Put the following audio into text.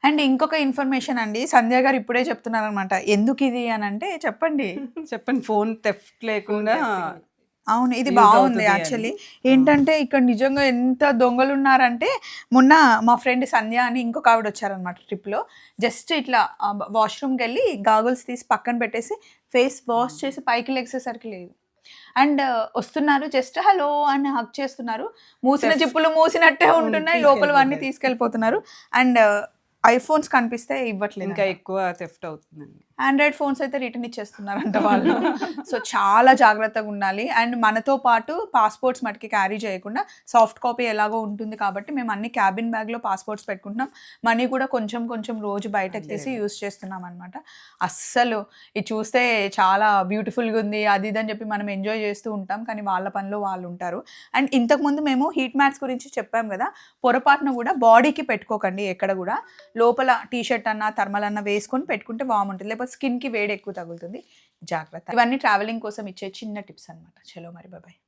And ఇంకొక information అండి, సంధ్య గారు ఇప్పుడే చెప్తున్నారనమాట. ఎందుకిది అనంటే చెప్పండి. చెప్పండి. ఫోన్ థెఫ్ట్ లేకుండా అవును. ఇది యూజ్ బావుంది అవుతది అని. యాక్చువల్లీ. ఏంటంటే ఇక్కడ నిజంగా ఎంత దొంగలున్నారంటే, మొన్న మా ఫ్రెండ్ సంధ్య అని ఇంకొక ఆవిడొచ్చారనమాట ట్రిప్‌లో. జస్ట్ ఇట్లా వాష్‌రూమ్‌కెళ్ళి గాగుల్స్ తీసి పక్కన పెట్టేసి, ఫేస్ వాష్ చేసి పైకి లెగిసేసరికి లేదు. అండ్ వస్తున్నారు, జస్ట్ హలో అని హగ్ చేస్తున్నారు. మూసిన థెఫ్ట్ జిప్పులు మూసినట్టే ఉంటున్నాయి. లోపలవన్నీ తీసుకెళ్ళిపోతాయి. తీసుకెళ్ళిపోతున్నారు. అండ్ ఐఫోన్స్ కనిపిస్తే ఇవ్వట్లేదు. ఇంకా ఎక్కువ థెఫ్ట్ అవుతుందండి. ఆండ్రాయిడ్ ఫోన్స్ అయితే రిటర్న్ ఇచ్చేస్తున్నారంట వాళ్ళు. సో, చాలా జాగ్రత్తగుండాలి. అండ్ మనతో పాటు పాస్‌పోర్ట్స్ మటికి క్యారీ చేయకుండా, సాఫ్ట్ కాపీ ఎలాగో ఉంటుంది కాబట్టి, మేము అన్ని క్యాబిన్ బ్యాగ్‌లో పాస్‌పోర్ట్స్ పెట్టుకుంటున్నాం. మనీ కూడా కొంచెం కొంచెం రోజు బయటకు తీసి అదే. యూజ్ చేస్తున్నామనమాట. అస్సలు ఇది చూస్తే చాలా బ్యూటిఫుల్‌గుంది అది ఇది అని చెప్పి మనం ఎంజాయ్ చేస్తూ ఉంటాం. కానీ వాళ్ళ పనిలో వాళ్ళుంటారు. అండ్ ఇంతకుముందు మేము హీట్ మ్యాట్స్ గురించి చెప్పాం గదా! పొరపాటున గూడా బాడీకి పెట్టుకోకండి ఎక్కడ గూడా. లోపల టీ షర్ట్ అన్నా, థర్మల్ అన్నా వేసుకొని పెట్టుకుంటే వాముంటది. లేకపోతే స్కిన్‌కి వేడి ఎక్కువ తగులుతుంది. జాగ్రత్త. ఇవన్నీ ట్రావెలింగ్ కోసం ఇచ్చే చిన్న టిప్స్ అనమాట. చలో మరి బాయ్.